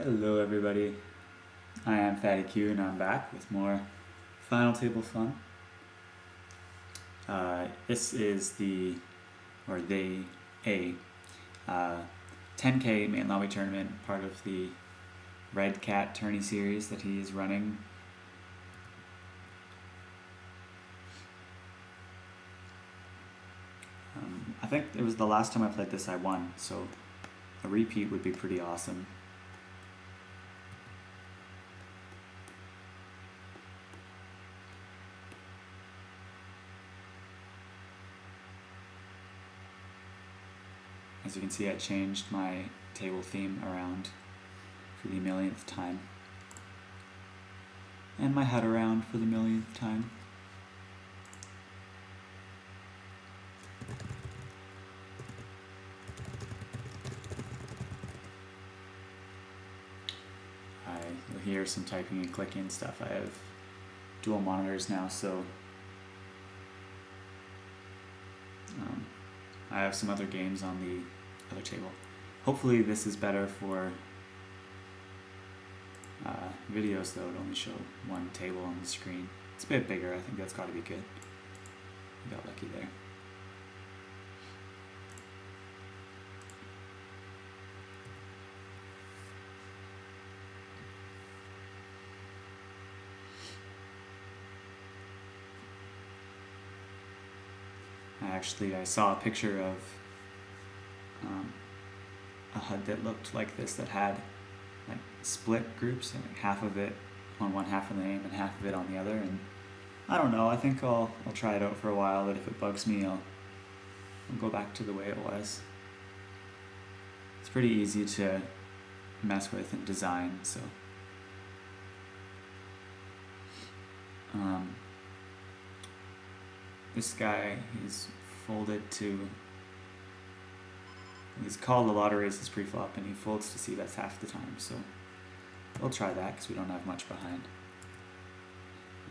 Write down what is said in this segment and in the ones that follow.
Hello everybody, I am Fatty Q and I'm back with more Final Table fun. This is a 10k main lobby tournament, part of the Redcat tourney series that he is running. I think it was the last time I played this I won, so a repeat would be pretty awesome. As you can see, I changed my table theme around for the millionth time, and my HUD around for the millionth time. You'll hear some typing and clicking and stuff. I have dual monitors now, so I have some other games on the other table. Hopefully this is better for videos, though. It only show one table on the screen. It's a bit bigger. I think that's got to be good. I got lucky there. I saw a picture of a HUD that looked like this, that had like split groups, and like half of it on one half of the name and half of it on the other, and I don't know, I think I'll try it out for a while, but if it bugs me I'll go back to the way it was. It's pretty easy to mess with and design, so this guy, he's folded to, he's called a lot of races pre-flop, and he folds to c-bets half the time, so we'll try that because we don't have much behind.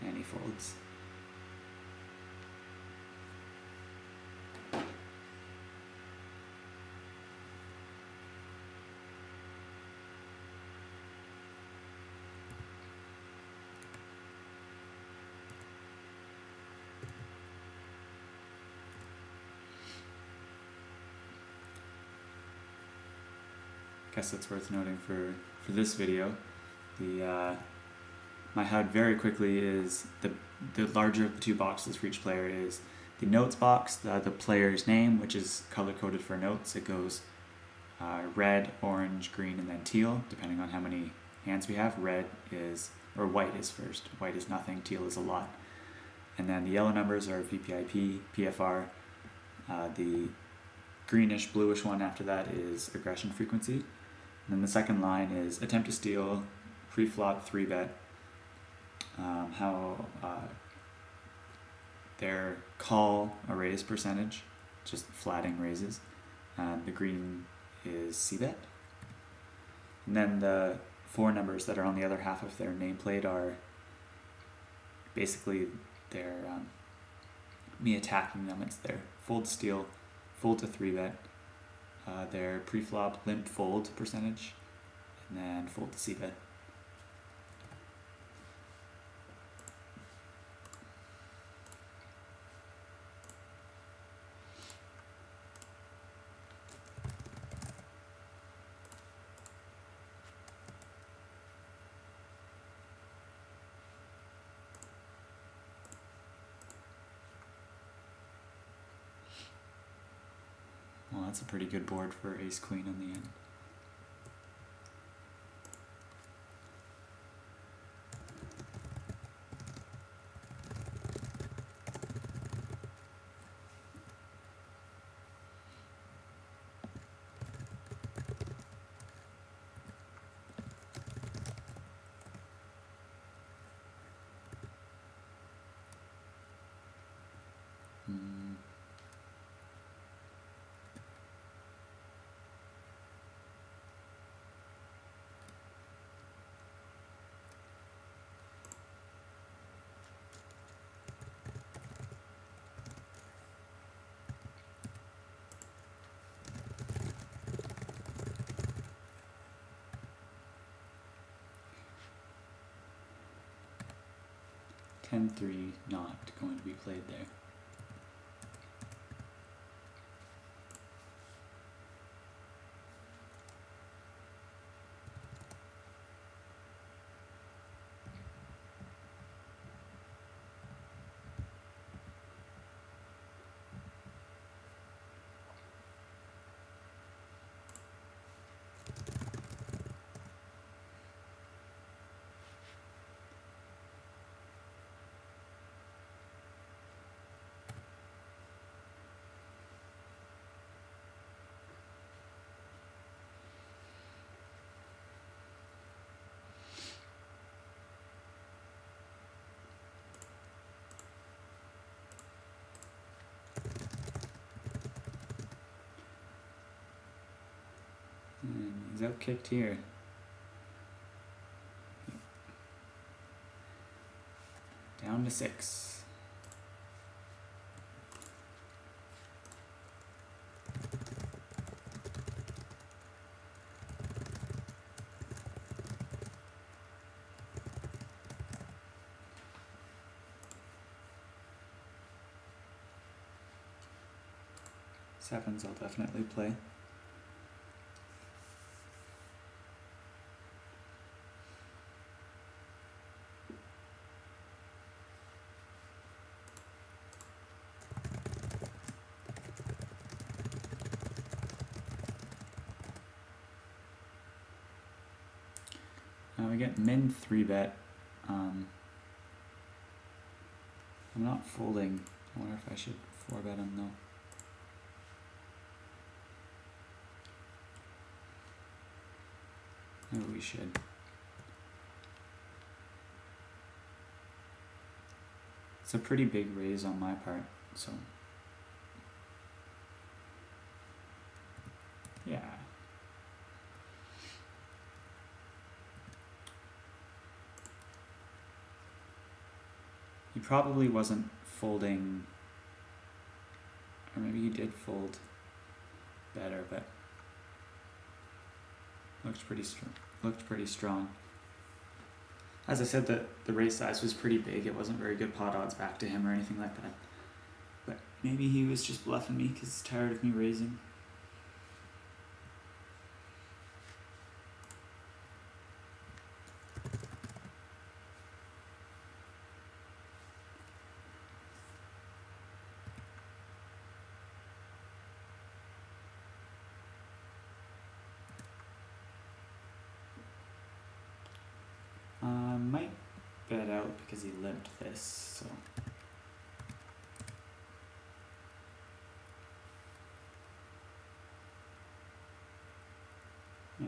And he folds. Guess it's worth noting for this video, my HUD very quickly is the larger of the two boxes for each player is the notes box, the player's name, which is color coded for notes. It goes red, orange, green, and then teal, depending on how many hands we have. White is first. White is nothing, teal is a lot. And then the yellow numbers are VPIP, PFR. The greenish, bluish one after that is aggression frequency. And then the second line is attempt to steal, pre-flop, 3-bet, their call a raise percentage, just flatting raises, and the green is c-bet. And then the four numbers that are on the other half of their nameplate are basically their me attacking them. It's their fold to steal, fold to 3-bet, their pre-flop limp fold percentage, and then fold to c-bet. Well, that's a pretty good board for ace-queen on the end. 10-3 not going to be played there. And he's out kicked here. Down to 6. Sevens I'll definitely play. Now we get min 3-bet. I'm not folding. I wonder if I should 4-bet him though. Maybe we should. It's a pretty big raise on my part, so yeah. He probably wasn't folding, or maybe he did fold better, but looked pretty strong. As I said, the raise size was pretty big. It wasn't very good pot odds back to him or anything like that. But maybe he was just bluffing me because he's tired of me raising. Might bet out because he limped this, so. Yeah.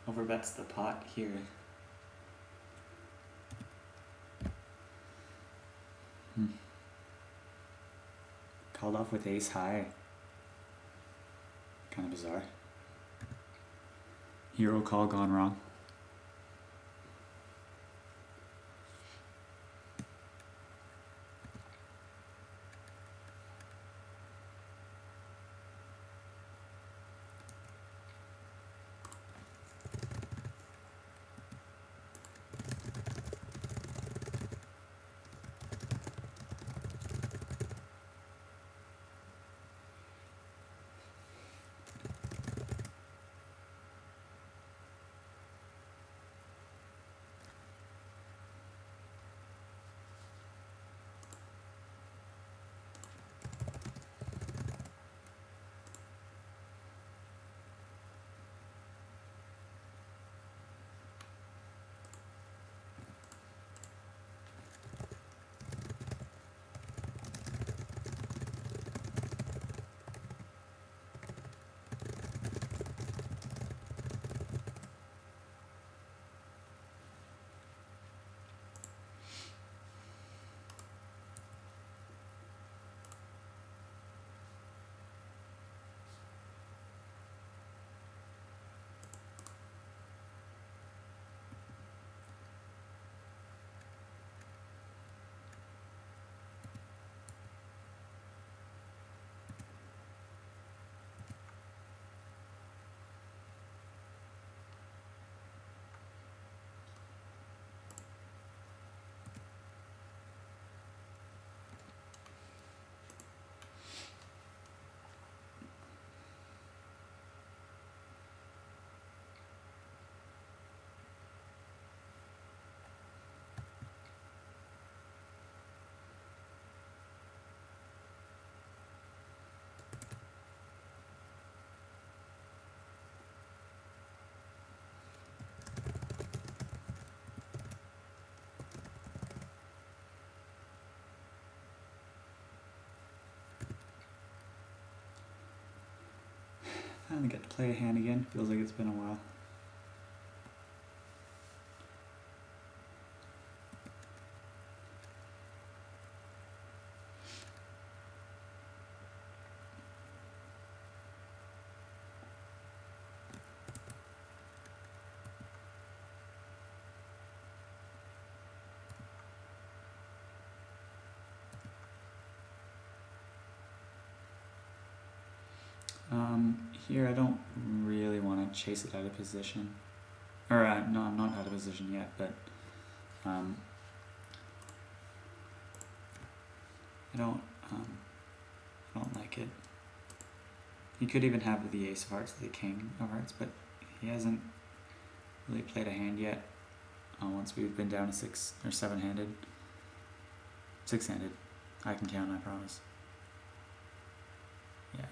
Overbets the pot here. Called off with ace high. Kind of bizarre. Hero call gone wrong. Finally get to play a hand again. Feels like it's been a while. Here I don't really want to chase it out of position. Or, no, I'm not out of position yet, but I don't like it. He could even have the ace of hearts, the king of hearts, but he hasn't really played a hand yet. Once we've been down to 6 or 7-handed. 6-handed. I can count, I promise. Yeah.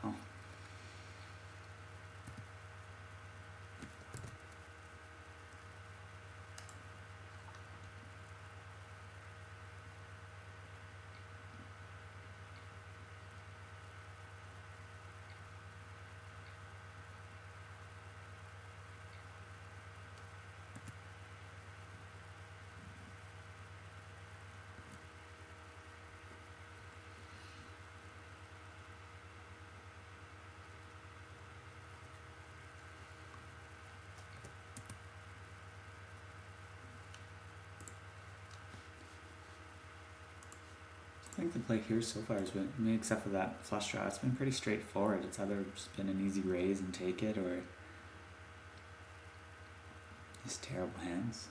Oh. I think the play here so far has been, I mean, except for that flush draw, it's been pretty straightforward. It's either just been an easy raise and take it, or just terrible hands.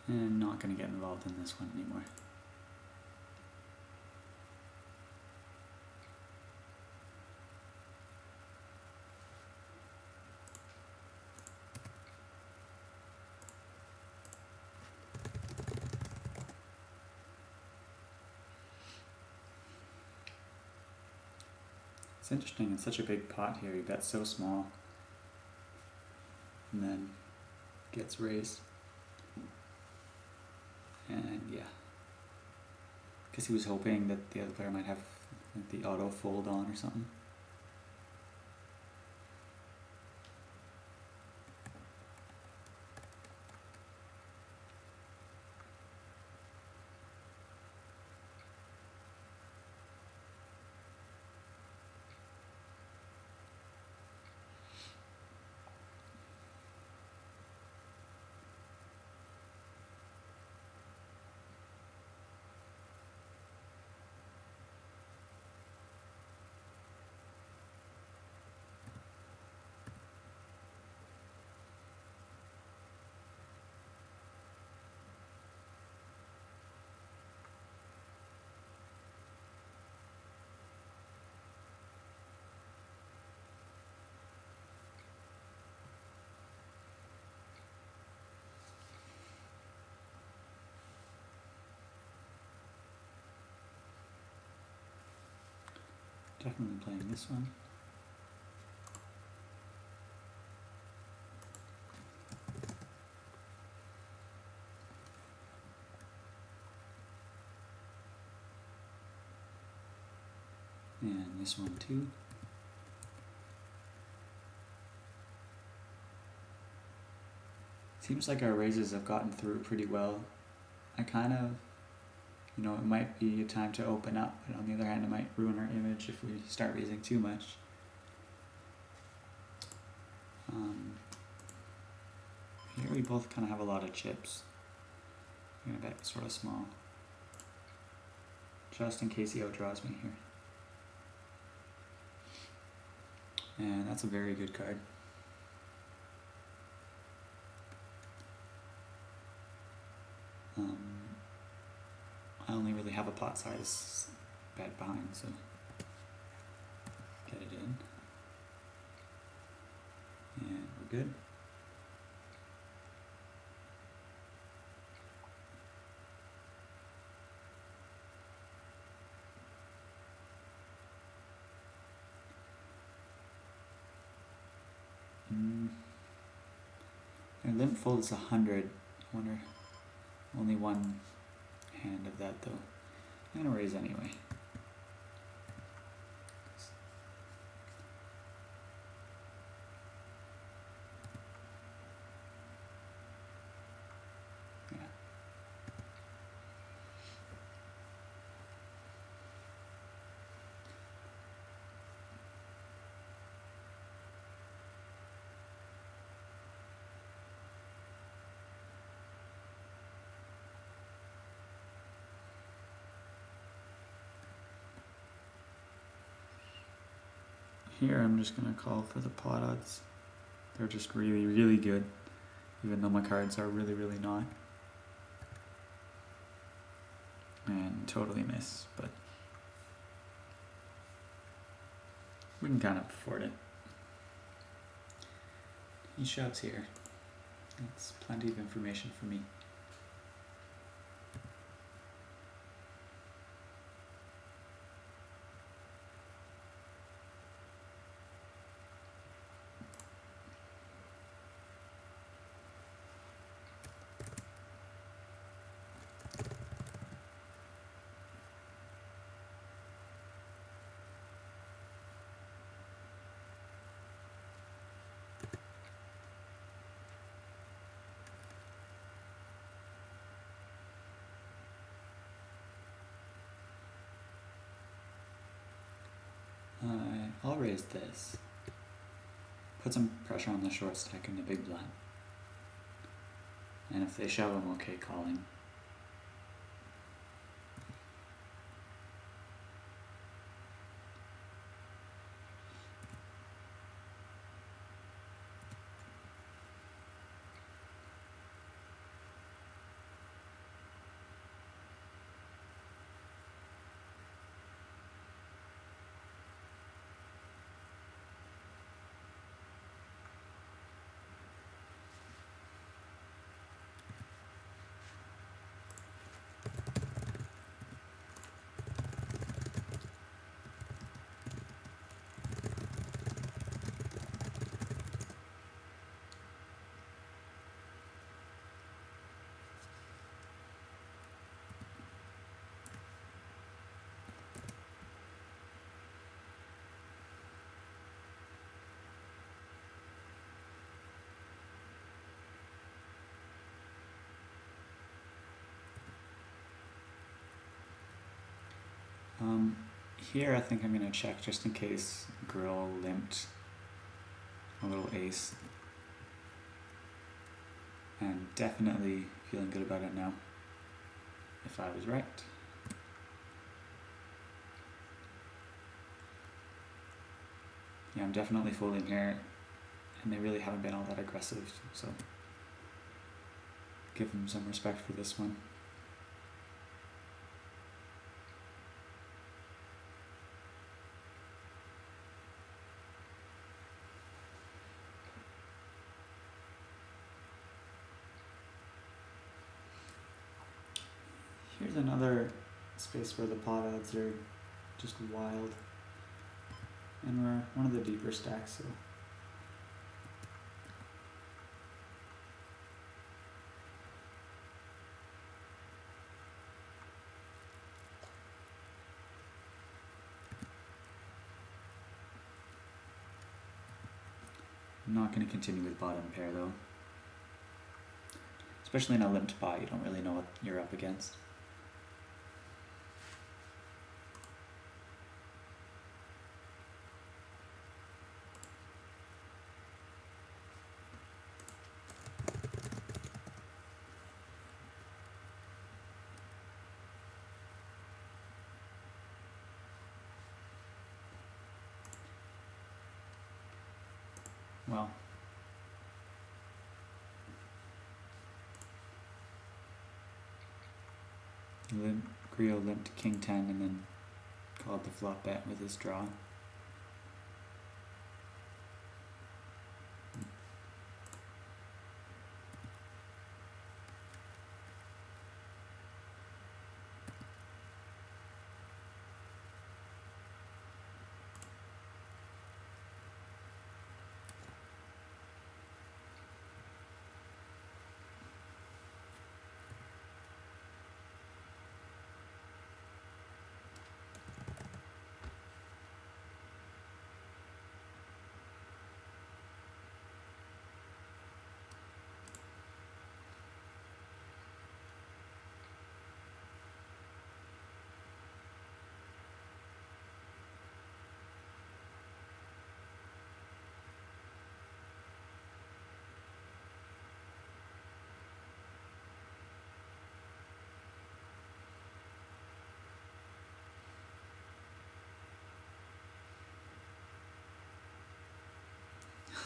And not going to get involved in this one anymore. It's interesting, it's such a big pot here, you bet so small. And then gets raised. And yeah, because he was hoping that the other player might have the auto fold on or something. Definitely playing this one. And this one too. Seems like our raises have gotten through pretty well. I kind of, you know, it might be a time to open up, but on the other hand, it might ruin our image if we start raising too much. Here we both kind of have a lot of chips. I'm gonna bet sort of small, just in case he outdraws me here. And that's a very good card. I only really have a pot size bet behind, so get it in. And we're good. And limp fold is 100. I wonder, only one hand of that though. I'm gonna raise anyway. Yeah. Here I'm just gonna call for the pot odds. They're just really, really good, even though my cards are really, really not. And totally miss, but we can kind of afford it. He shoves here. That's plenty of information for me. I'll raise this. Put some pressure on the short stack and the big blind. And if they shove, I'm okay calling. Here I think I'm going to check just in case girl limped a little ace. And definitely feeling good about it now, if I was right. Yeah, I'm definitely folding here, and they really haven't been all that aggressive, so give them some respect for this one. Here's another space where the pot odds are just wild, and we're one of the deeper stacks, so I'm not going to continue with bottom pair though. Especially in a limped pot, you don't really know what you're up against. Well, Griot limped king 10 and then called the flop bet with his draw.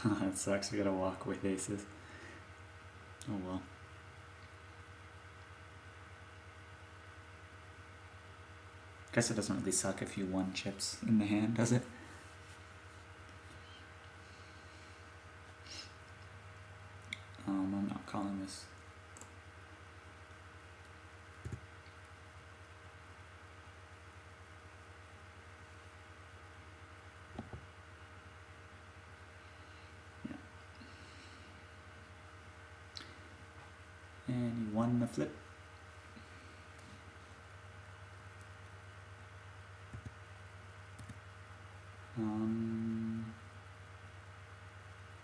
That sucks, we gotta walk with aces. Oh well. Guess it doesn't really suck if you won chips in the hand, does it? I'm not calling this. Yeah. And you won the flip.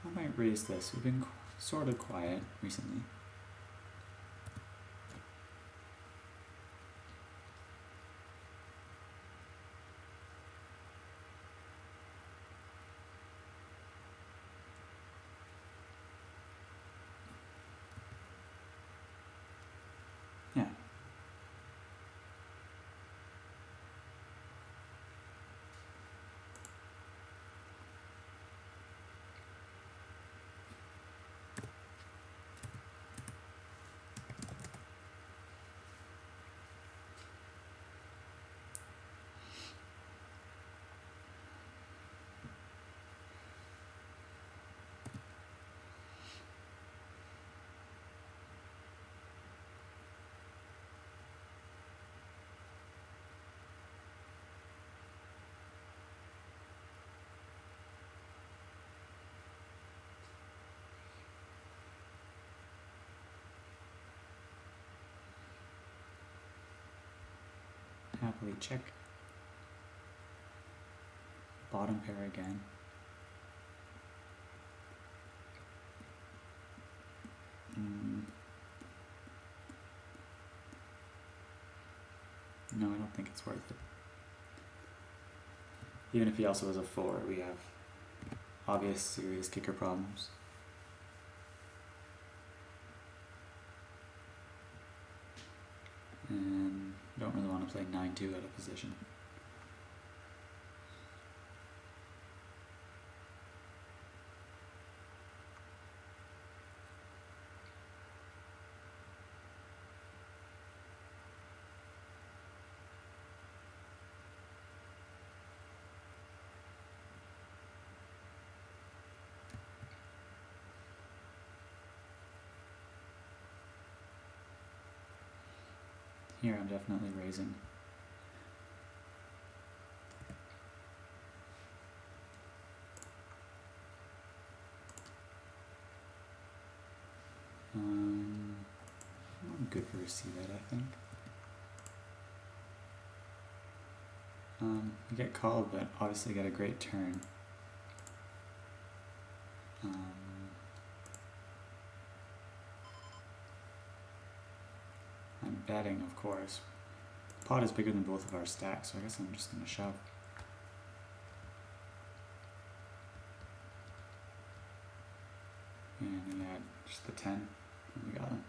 I might raise this. We've been sort of quiet recently. Yeah. Happily check. Bottom pair again. No, I don't think it's worth it. Even if he also has a 4, we have obvious serious kicker problems. And don't really want to play 9-2 out of position. Here I'm definitely raising. I'm good for a c-bet, I think. You get called, but obviously get a great turn. I'm betting, of course. Pot is bigger than both of our stacks, so I guess I'm just going to shove. And we add just the 10, and we got him.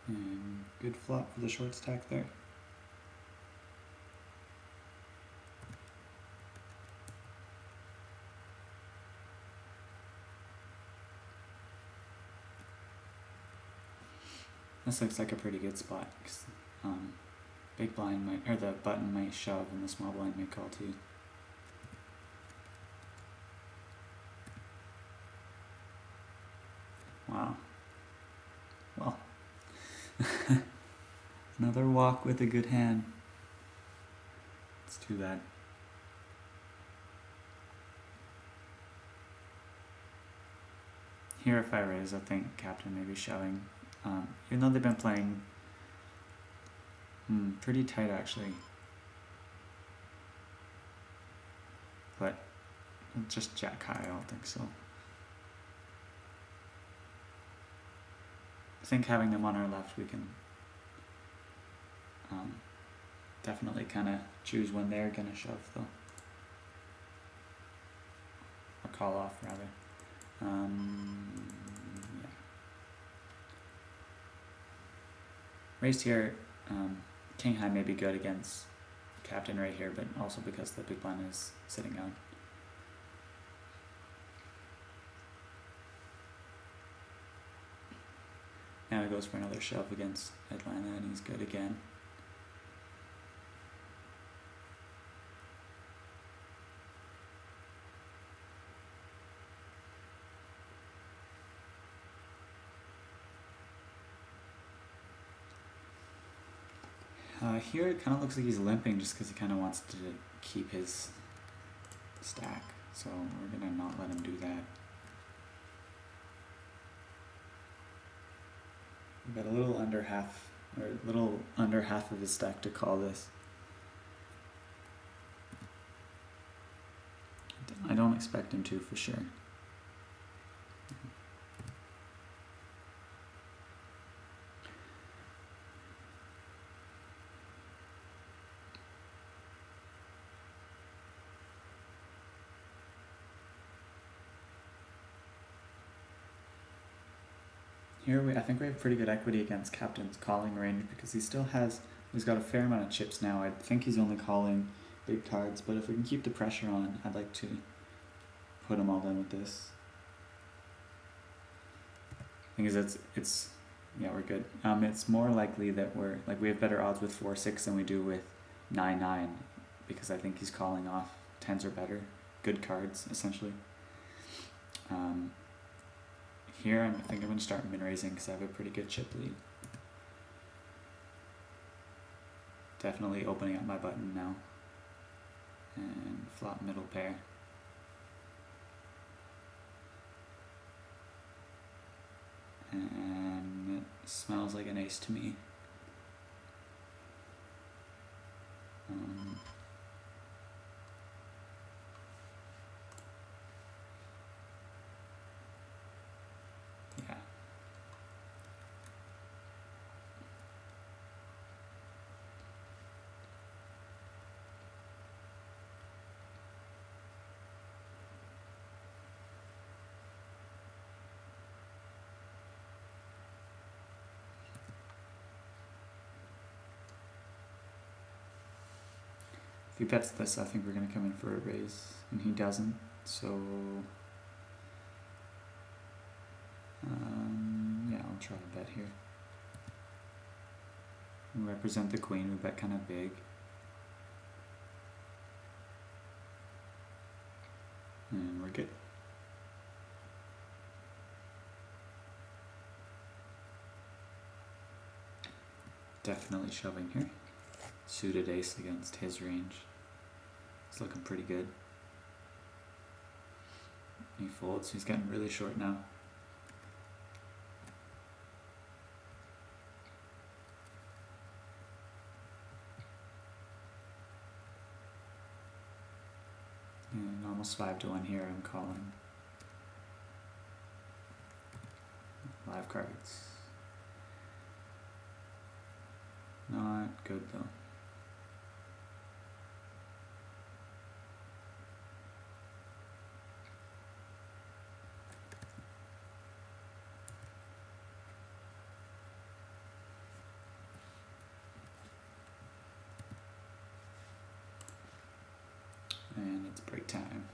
And good flop for the short stack there. This looks like a pretty good spot, because big blind might, or the button might shove and the small blind might call too. Wow. Well, another walk with a good hand. It's too bad. Here if I raise, I think captain may be shoving. Even though they've been playing pretty tight actually. But just jack high, I don't think so. I think having them on our left, we can definitely kind of choose when they're going to shove though. Or call off rather. Yeah. Raised here, king high may be good against captain right here, but also because the big blind is sitting out. Now he goes for another shove against Atlanta, and he's good again. Here it kind of looks like he's limping just because he kind of wants to keep his stack, so we're going to not let him do that. We've got a little under half of his stack to call this. I don't expect him to for sure. Here I think we have pretty good equity against captain's calling range because he's got a fair amount of chips now. I think he's only calling big cards, but if we can keep the pressure on, I'd like to put him all in with this. Thing is, yeah, we're good. It's more likely that we have better odds with 4-6 than we do with 9-9 because I think he's calling off 10s are better, good cards essentially. Here, I think I'm going to start min-raising because I have a pretty good chip lead. Definitely opening up my button now. And flop middle pair. And it smells like an ace to me. he bets this, I think we're going to come in for a raise, and he doesn't, so yeah, I'll try a bet here. We represent the queen, we bet kind of big. And we're good. Definitely shoving here. Suited ace against his range. It's looking pretty good. He folds, he's getting really short now. And almost 5-1 here, I'm calling. Live cards. Not good though. And it's break time.